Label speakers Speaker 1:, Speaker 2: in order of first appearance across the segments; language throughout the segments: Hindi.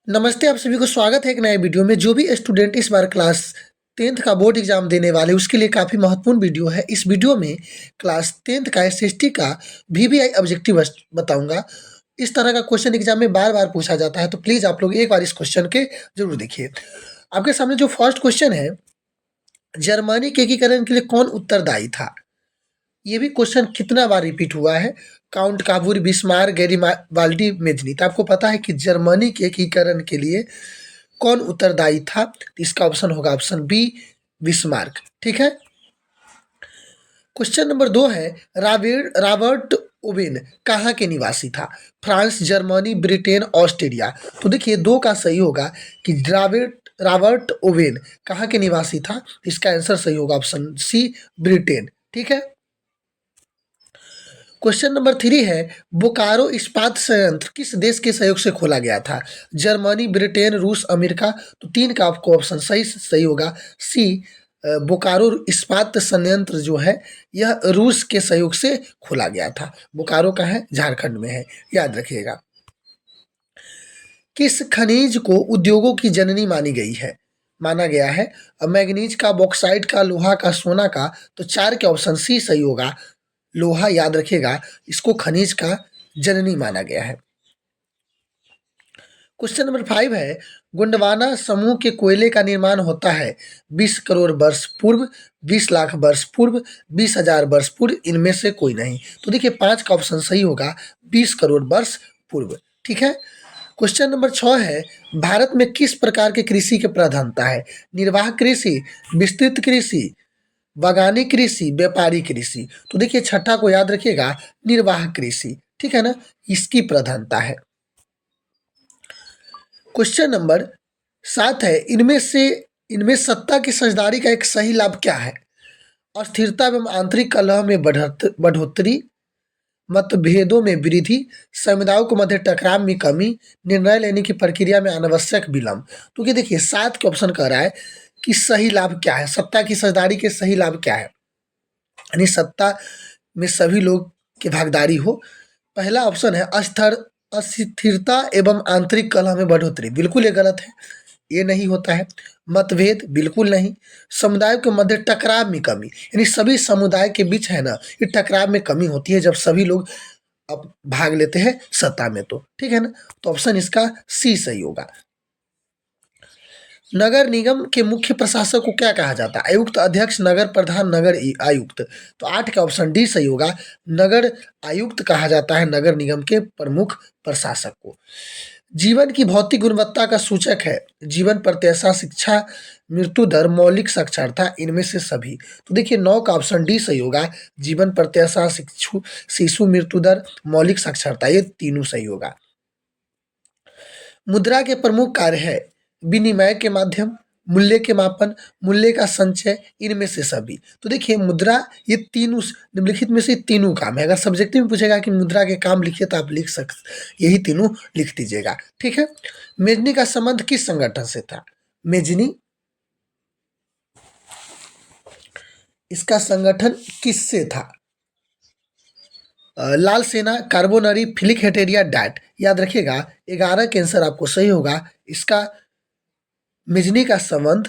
Speaker 1: नमस्ते, आप सभी को स्वागत है एक नए वीडियो में। जो भी स्टूडेंट इस बार क्लास 10th का बोर्ड एग्जाम देने वाले उसके लिए काफ़ी महत्वपूर्ण वीडियो है। इस वीडियो में क्लास 10th का एसएसटी का वीवीआई ऑब्जेक्टिव बताऊंगा। इस तरह का क्वेश्चन एग्जाम में बार बार पूछा जाता है, तो प्लीज़ आप लोग एक बार इस क्वेश्चन के जरूर देखिए। आपके सामने जो फर्स्ट क्वेश्चन है, जर्मनी के एकीकरण के लिए कौन उत्तरदायी था? ये भी क्वेश्चन कितना बार रिपीट हुआ है। Count Cavour, Bismarck, Garibaldi, Mazzini. तो आपको पता है कि जर्मनी के एकीकरण के लिए कौन उत्तरदायी था? तो इसका ऑप्शन होगा ऑप्शन बी, बिस्मार्क। ठीक है। क्वेश्चन नंबर 2 है, रॉबर्ट ओवेन कहाँ के निवासी था? France, Germany, Britain, Australia. तो देखिए दो का सही होगा कि रॉबर्ट ओवेन कहाँ के निवासी था। इसका आंसर सही होगा ऑप्शन सी, ब्रिटेन। ठीक है। क्वेश्चन नंबर 3 है, बोकारो इस्पात संयंत्र किस देश के सहयोग से खोला गया था? जर्मनी, ब्रिटेन, रूस, अमेरिका। तो 3 का आपको ऑप्शन सही होगा सी, बोकारो इस्पात संयंत्र जो है यह रूस के सहयोग से खोला गया था। बोकारो का है, झारखंड में है, याद रखिएगा। किस खनिज को उद्योगों की जननी माना गया है? मैग्नीज का, बॉक्साइट का, लोहा का, सोना का। तो 4 के ऑप्शन सी सही होगा, लोहा। याद रखिएगा, इसको खनिज का जननी माना गया है। क्वेश्चन नंबर 5 है, गोंडवाना समूह के कोयले का निर्माण होता है 20 करोड़ वर्ष पूर्व, 20 लाख वर्ष पूर्व, 20,000 वर्ष पूर्व, इनमें से कोई नहीं। तो देखिए 5 का ऑप्शन सही होगा 20 करोड़ वर्ष पूर्व। ठीक है। क्वेश्चन नंबर 6 है, भारत में किस प्रकार के कृषि की प्रधानता है? निर्वाह कृषि, विस्तृत कृषि, बागानी कृषि, व्यापारी कृषि। तो देखिए छठा को याद रखिएगा, निर्वाह कृषि। ठीक है ना, इसकी प्रधानता है। क्वेश्चन नंबर 7 है, इनमें सत्ता की साझेदारी का एक सही लाभ क्या है? अस्थिरता एवं आंतरिक कलह में बढ़ोतरी, मतभेदों में वृद्धि, समुदायों के मध्य टकराव में कमी, निर्णय लेने की प्रक्रिया में अनावश्यक विलंब। तो ये देखिए 7 के ऑप्शन कह रहा है कि सही लाभ क्या है, सत्ता की साझेदारी के सही लाभ क्या है? यानी सत्ता में सभी लोग की भागीदारी हो। पहला ऑप्शन है अस्थिरता एवं आंतरिक कलह में बढ़ोतरी, बिल्कुल ये गलत है, ये नहीं होता है। मतभेद, बिल्कुल नहीं। समुदाय के मध्य टकराव में कमी, यानी सभी समुदाय के बीच है ना, ये टकराव में कमी होती है जब सभी लोग अब भाग लेते हैं सत्ता में। तो ठीक है ना, तो ऑप्शन इसका सी सही होगा। नगर निगम के मुख्य प्रशासक को क्या कहा जाता है? आयुक्त, अध्यक्ष, नगर प्रधान, आयुक्त। तो 8 का ऑप्शन डी सही होगा, नगर आयुक्त कहा जाता है नगर निगम के प्रमुख प्रशासक को। जीवन की भौतिक गुणवत्ता का सूचक है जीवन प्रत्याशा, शिक्षा, मृत्यु दर, मौलिक साक्षरता, इनमें से सभी। तो देखिए 9 का ऑप्शन डी सही होगा, जीवन प्रत्याशा, शिशु मृत्यु दर, मौलिक साक्षरता, ये तीनों सही होगा। मुद्रा के प्रमुख कार्य है विनिमय के माध्यम, मूल्य के मापन, मूल्य का संचय, इनमें से सभी। तो देखिए मुद्रा, ये तीनों निम्नलिखित में से तीनों काम है। अगर सब्जेक्टिव में पूछेगा कि मुद्रा के काम लिखिए तो आप लिख सकते, यही तीनों लिख दीजिएगा। ठीक है। मेजनी का संबंध किस संगठन से था? मेजनी, इसका संगठन किससे था? लाल सेना, कार्बोनरी, फिलिक हेटेरिया, डैट। याद रखिएगा 11 के आंसर आपको सही होगा। इसका मिजनी का संबंध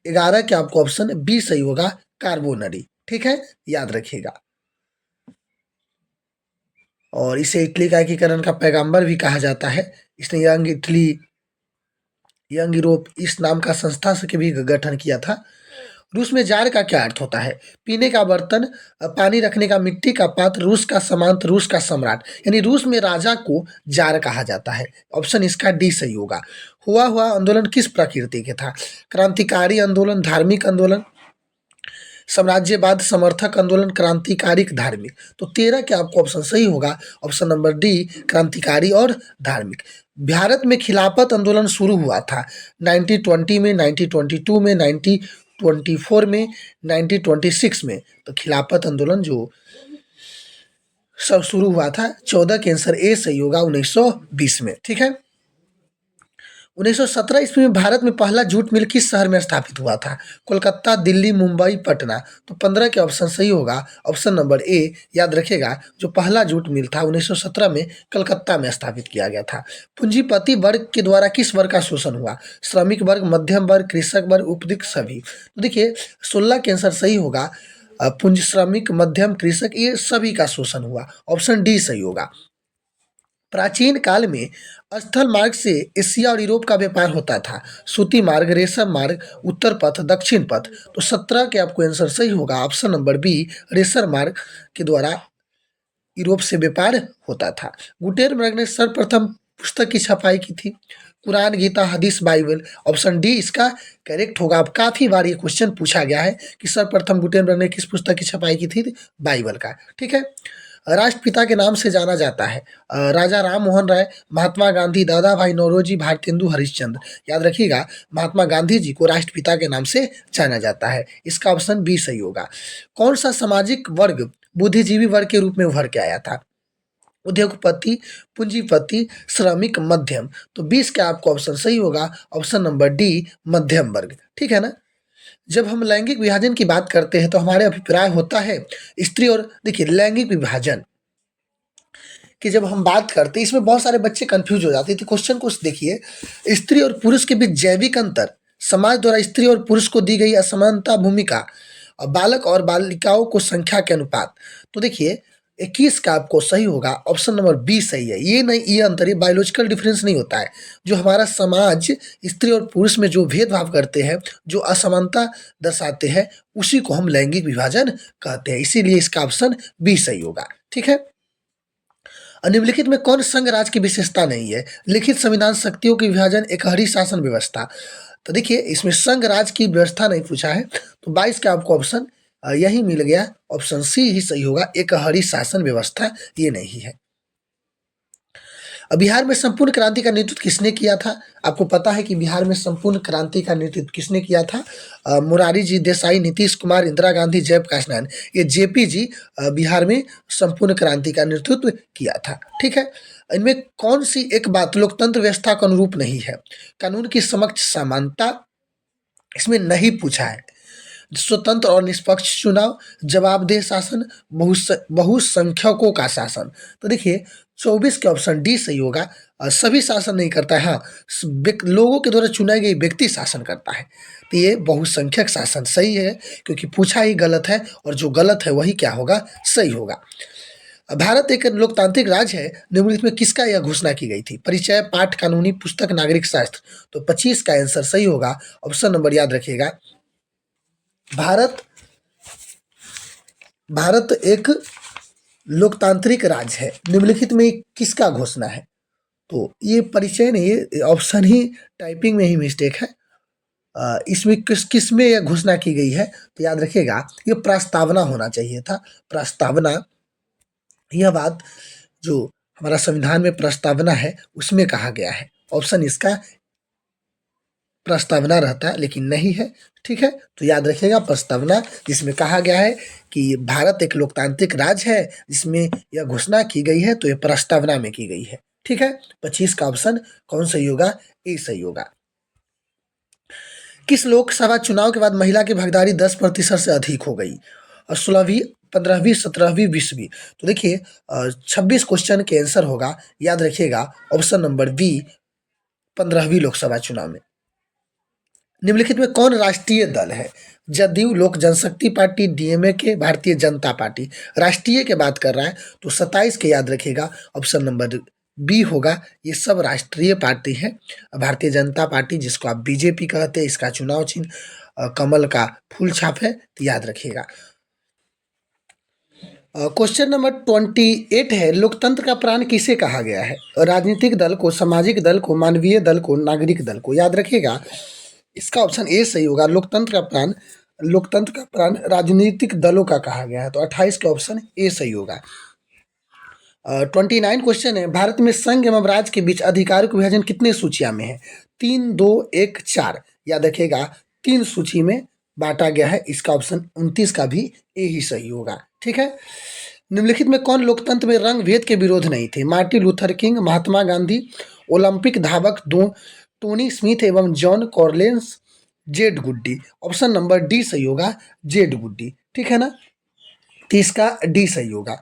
Speaker 1: 11 के आपको ऑप्शन बी सही होगा, कार्बोनरी। ठीक है, याद रखिएगा। और इसे इटली का एकीकरण का पैगंबर भी कहा जाता है। इसने यंग यूरोप इस नाम का संस्था से भी गठन किया था। रूस में जार का क्या अर्थ होता है? पीने का बर्तन, पानी रखने का मिट्टी का पात्र, रूस का सामंत, रूस का सम्राट। यानी रूस में राजा को जार कहा जाता है। ऑप्शन इसका डी सही होगा। हुआ आंदोलन किस प्रकृति के था? क्रांतिकारी आंदोलन, धार्मिक आंदोलन, साम्राज्यवाद समर्थक आंदोलन, क्रांतिकारी, धार्मिक। तो 13 के आपको ऑप्शन सही होगा, ऑप्शन नंबर डी, क्रांतिकारी और धार्मिक। भारत में खिलाफत आंदोलन शुरू हुआ था 1920 में, 1922 में, 1924 में, 1926 में। तो खिलाफत आंदोलन जो सब शुरू हुआ था 14 के आंसर ए सही होगा 1920 में। ठीक है। 1917 ईस्वी में भारत में पहला जूट मिल किस शहर में स्थापित हुआ था? कोलकाता, दिल्ली, मुंबई, पटना। तो 15 के ऑप्शन सही होगा ऑप्शन नंबर ए। याद रखिएगा, जो पहला जूट मिल था 1917 में कलकत्ता में स्थापित किया गया था। पूंजीपति वर्ग के द्वारा किस वर्ग का शोषण हुआ? श्रमिक वर्ग, मध्यम वर्ग, कृषक वर्ग, उपयुक्त सभी। तो देखिए 16 के आंसर सही होगा। पूंजी, श्रमिक, मध्यम, कृषक, ये सभी का शोषण हुआ। ऑप्शन डी सही होगा। प्राचीन काल में स्थल मार्ग से एशिया और यूरोप का व्यापार होता था। सूती मार्ग, रेशम मार्ग, उत्तर पथ, दक्षिण पथ। तो 17 के आपको आंसर सही होगा ऑप्शन नंबर बी, रेशम मार्ग के द्वारा यूरोप से व्यापार होता था। गुटेनबर्ग ने सर्वप्रथम पुस्तक की छपाई की थी? कुरान, गीता, हदीस, बाइबल। ऑप्शन डी इसका करेक्ट होगा। अब काफी बार ये क्वेश्चन पूछा गया है कि सर्वप्रथम गुटेनबर्ग ने किस पुस्तक की छपाई की थी? बाइबल का। ठीक है। राष्ट्रपिता के नाम से जाना जाता है? राजा राम मोहन राय, महात्मा गांधी, दादा भाई नौरोजी, भारतेंदु हरिश्चंद्र। याद रखिएगा, महात्मा गांधी जी को राष्ट्रपिता के नाम से जाना जाता है। इसका ऑप्शन बी सही होगा। कौन सा सामाजिक वर्ग बुद्धिजीवी वर्ग के रूप में उभर के आया था? उद्योगपति, पूंजीपति, श्रमिक, मध्यम। तो 20 का आपको ऑप्शन सही होगा ऑप्शन नंबर डी, मध्यम वर्ग। ठीक है ना। जब हम लैंगिक विभाजन की बात करते हैं तो हमारे अभिप्राय होता है स्त्री और, देखिए लैंगिक विभाजन कि जब हम बात करते हैं इसमें बहुत सारे बच्चे कंफ्यूज हो जाते हैं। तो क्वेश्चन को देखिए, स्त्री और पुरुष के बीच जैविक अंतर, समाज द्वारा स्त्री और पुरुष को दी गई असमानता भूमिका, और बालक और बालिकाओं को संख्या के अनुपात। तो देखिए 21 का आपको सही होगा ऑप्शन नंबर बी सही है। ये नहीं, ये अंतर, ये बायोलॉजिकल डिफरेंस नहीं होता है। जो हमारा समाज स्त्री और पुरुष में जो भेदभाव करते हैं, जो असमानता दर्शाते हैं, उसी को हम लैंगिक विभाजन कहते हैं। इसीलिए इसका ऑप्शन बी सही होगा। ठीक है। निम्नलिखित में कौन संघ राज की विशेषता नहीं है? लिखित संविधान, शक्तियों की विभाजन, एकहरी शासन व्यवस्था। तो देखिए इसमें संघ राज की व्यवस्था नहीं पूछा है। तो 22 का आपको ऑप्शन यही मिल गया, ऑप्शन सी ही सही होगा। एकहरी शासन व्यवस्था ये नहीं है। बिहार में संपूर्ण क्रांति का नेतृत्व किसने किया था? आपको पता है कि बिहार में संपूर्ण क्रांति का नेतृत्व किसने किया था? मोरारजी जी देसाई, नीतीश कुमार, इंदिरा गांधी, जयप्रकाश नारायण। ये जेपी जी बिहार में संपूर्ण क्रांति का नेतृत्व किया था। ठीक है। इनमें कौन सी एक बात लोकतंत्र व्यवस्था के अनुरूप नहीं है? कानून की समक्ष समानता इसमें नहीं पूछा है। स्वतंत्र और निष्पक्ष चुनाव, जवाबदेह शासन, बहुसंख्यकों का शासन। तो देखिए 24 के ऑप्शन डी सही होगा। सभी शासन नहीं करता है, हाँ, लोगों के द्वारा चुना गई व्यक्ति शासन करता है। तो ये बहुसंख्यक शासन सही है, क्योंकि पूछा ही गलत है और जो गलत है वही क्या होगा? सही होगा। भारत एक लोकतांत्रिक राज्य है, निम्नलिखित में किसका यह घोषणा की गई थी? परिचय, पाठ, कानूनी पुस्तक, नागरिक शास्त्र। तो 25 का आंसर सही होगा ऑप्शन नंबर, याद रखिएगा, भारत एक लोकतांत्रिक राज्य है। निम्नलिखित में किसका घोषणा है? तो ये परिचय नहीं, ये ऑप्शन ही टाइपिंग में ही मिस्टेक है। इसमें किस में यह घोषणा की गई है? तो याद रखिएगा, ये प्रस्तावना होना चाहिए था। प्रस्तावना, यह बात जो हमारा संविधान में प्रस्तावना है उसमें कहा गया है। ऑप्शन इसका प्रस्तावना रहता है, लेकिन नहीं है। ठीक है। तो याद रखिएगा प्रस्तावना, जिसमें कहा गया है कि भारत एक लोकतांत्रिक राज्य है, जिसमें यह घोषणा की गई है, तो यह प्रस्तावना में की गई है। ठीक है। 25 का ऑप्शन कौन सही होगा? ए सही होगा। किस लोकसभा चुनाव के बाद महिला की भागीदारी 10% से अधिक हो गई? और 16वीं, 15वीं, 17वीं, 20वीं। तो देखिए 26 क्वेश्चन के आंसर होगा, याद रखिएगा, ऑप्शन नंबर बी, 15वीं लोकसभा चुनाव में। निम्नलिखित में कौन राष्ट्रीय दल है? जदयू, लोक जनशक्ति party, DMK, Bharatiya Janata party. राष्ट्रीय के बात कर रहा है तो 27 के याद रखिएगा, ऑप्शन नंबर बी होगा। ये सब राष्ट्रीय पार्टी है। भारतीय जनता पार्टी, जिसको आप बीजेपी कहते हैं, इसका चुनाव चिन्ह कमल का फूल छाप है, तो याद रखिएगा। क्वेश्चन नंबर 28 है, लोकतंत्र का प्राण किसे कहा गया है? राजनीतिक दल को, सामाजिक दल को, मानवीय दल को, नागरिक दल को। याद रखिएगा, इसका ऑप्शन ए सही होगा। लोकतंत्र का प्राण राजनीतिक दलों का कहा गया है। तो 28 का ऑप्शन ए सही होगा। 29 क्वेश्चन है, भारत में संघ एवं राज्य के बीच अधिकारों का विभाजन कितने सूचियां में है? 3, 2, 1, 4। याद रखिएगा 3 सूची में बांटा गया है। इसका ऑप्शन 29 का भी ए ही सही होगा। ठीक है। निम्नलिखित में कौन लोकतंत्र में रंग भेद के विरोध नहीं थे? Martin Luther king, Mahatma Gandhi, Olympic धावक, टोनी स्मिथ एवं जॉन कॉर्लेंस, जेड गुड्डी। ऑप्शन नंबर डी सही होगा, जेड गुड्डी। ठीक है ना, तो इसका डी सही होगा।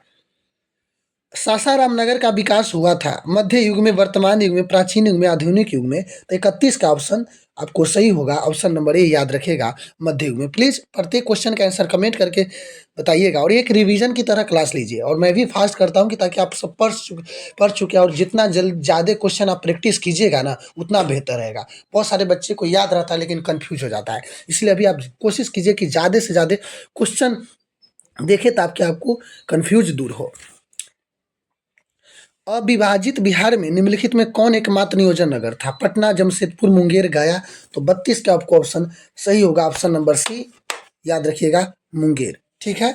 Speaker 1: सासाराम नगर का विकास हुआ था मध्य युग में, वर्तमान युग में, प्राचीन युग में, आधुनिक युग में। तो 31 का ऑप्शन आपको सही होगा, ऑप्शन नंबर ए याद रखेगा, मध्य युग में। प्लीज प्रत्येक क्वेश्चन का आंसर कमेंट करके बताइएगा और एक रिवीजन की तरह क्लास लीजिए। और मैं भी फास्ट करता हूं कि ताकि आप सब पढ़ चुके हैं, और जितना ज़्यादा क्वेश्चन आप प्रैक्टिस कीजिएगा ना उतना बेहतर रहेगा। बहुत सारे बच्चे को याद रहता है लेकिन कन्फ्यूज हो जाता है, इसलिए अभी आप कोशिश कीजिए कि ज़्यादा से ज़्यादा क्वेश्चन देखें ताकि आपको कन्फ्यूज दूर हो। अविभाजित बिहार में निम्नलिखित में कौन एकमात्र नियोजन नगर था? पटना, जमशेदपुर, मुंगेर, गया। तो 32 का आपको ऑप्शन सही होगा, ऑप्शन नंबर सी याद रखिएगा, मुंगेर। ठीक है,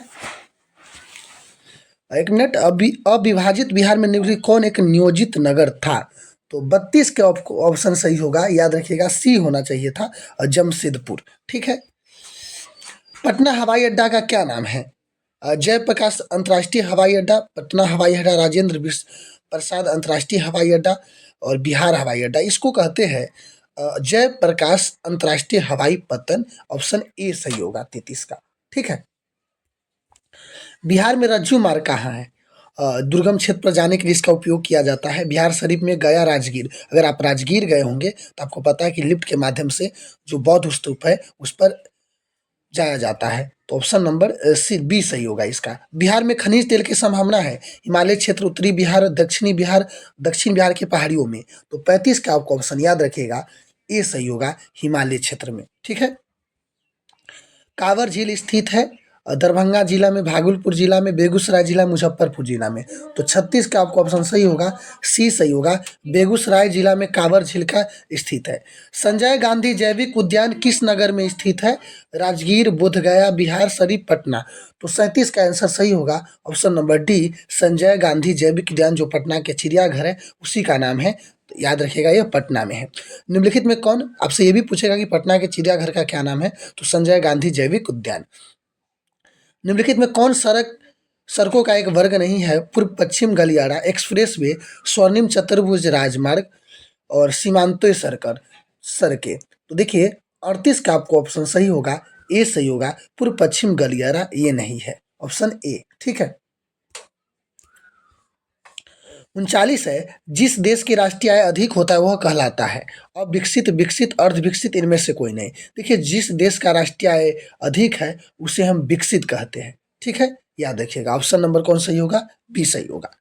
Speaker 1: एक मिनट। अविभाजित बिहार में निम्नलिखित कौन एक नियोजित नगर था? तो 32 का आपको ऑप्शन सही होगा, याद रखिएगा, सी होना चाहिए था, जमशेदपुर। ठीक है, पटना हवाई अड्डा का क्या नाम है? जयप्रकाश अंतर्राष्ट्रीय हवाई अड्डा, पटना हवाई अड्डा, राजेंद्र प्रसाद अंतर्राष्ट्रीय हवाई अड्डा, और बिहार हवाई अड्डा। इसको कहते हैं जयप्रकाश अंतर्राष्ट्रीय हवाई पत्तन। ऑप्शन ए सही होगा 33 का। ठीक है, बिहार में रज्जू मार्ग कहाँ है? दुर्गम क्षेत्र पर जाने के लिए इसका उपयोग किया जाता है। बिहार शरीफ में, गया, राजगीर। अगर आप राजगीर गए होंगे तो आपको पता है कि लिफ्ट के माध्यम से जो बौद्ध स्तूप है उस पर जाया जाता है। तो ऑप्शन नंबर सी बी सही होगा इसका। बिहार में खनिज तेल की संभावना है। हिमालय क्षेत्र, उत्तरी बिहार, दक्षिणी बिहार, दक्षिण बिहार की पहाड़ियों में। तो 35 का आपको ऑप्शन याद रखिएगा, ए सही होगा, हिमालय क्षेत्र में। ठीक है, कांवर झील स्थित है दरभंगा जिला में, भागलपुर जिला में, बेगूसराय जिला, मुजफ्फरपुर जिला में। तो 36 का आपको ऑप्शन सही होगा, सी सही होगा, बेगूसराय जिला में कांवर झील का स्थित है। संजय गांधी जैविक उद्यान किस नगर में स्थित है? राजगीर, बोधगया, बिहार शरीफ, पटना। तो 37 का आंसर सही होगा, option number D, Sanjay Gandhi जैविक उद्यान, जो पटना के चिड़ियाघर है उसी का नाम है। तो याद रखिएगा, यह पटना में है। निम्नलिखित में कौन, आपसे ये भी पूछेगा कि पटना के चिड़ियाघर का क्या नाम है? तो संजय गांधी जैविक उद्यान। निम्नलिखित में कौन सड़कों का एक वर्ग नहीं है? पूर्व पश्चिम गलियारा, एक्सप्रेसवे, स्वर्णिम चतुर्भुज राजमार्ग, और सीमांतोय सड़कें। तो देखिए 38 का आपको ऑप्शन सही होगा, ए सही होगा, पूर्व पश्चिम गलियारा ये नहीं है, ऑप्शन ए। ठीक है, 39 है, जिस देश की राष्ट्रीय आय अधिक होता है वह कहलाता है। अब विकसित, विकसित, अर्धविकसित, इनमें से कोई नहीं। देखिए जिस देश का राष्ट्रीय आय अधिक है उसे हम विकसित कहते हैं। ठीक है, याद रखिएगा, ऑप्शन नंबर कौन सही होगा? बी सही होगा।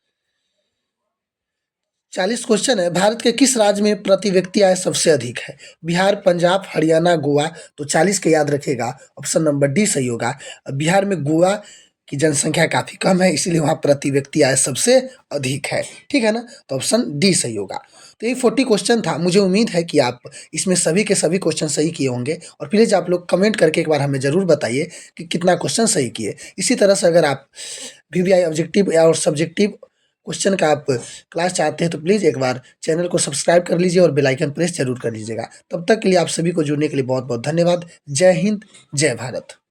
Speaker 1: 40 क्वेश्चन है, भारत के किस राज्य में प्रति व्यक्ति आय सबसे अधिक है? बिहार, पंजाब, हरियाणा, गोवा। तो 40 के याद रखिएगा, ऑप्शन नंबर डी सही होगा। बिहार में गोवा की जनसंख्या काफ़ी कम है, इसीलिए वहाँ प्रति व्यक्ति आय सबसे अधिक है। ठीक है ना, तो ऑप्शन डी सही होगा। तो ये 40 क्वेश्चन था। मुझे उम्मीद है कि आप इसमें सभी के सभी क्वेश्चन सही किए होंगे, और प्लीज़ आप लोग कमेंट करके एक बार हमें ज़रूर बताइए कि कितना क्वेश्चन सही किए। इसी तरह से अगर आप VVI ऑब्जेक्टिव या और सब्जेक्टिव क्वेश्चन का आप क्लास चाहते हैं तो प्लीज़ एक बार चैनल को सब्सक्राइब कर लीजिए और बेल आइकन प्रेस जरूर कर लीजिएगा। तब तक के लिए आप सभी को जुड़ने के लिए बहुत बहुत धन्यवाद। जय हिंद, जय भारत।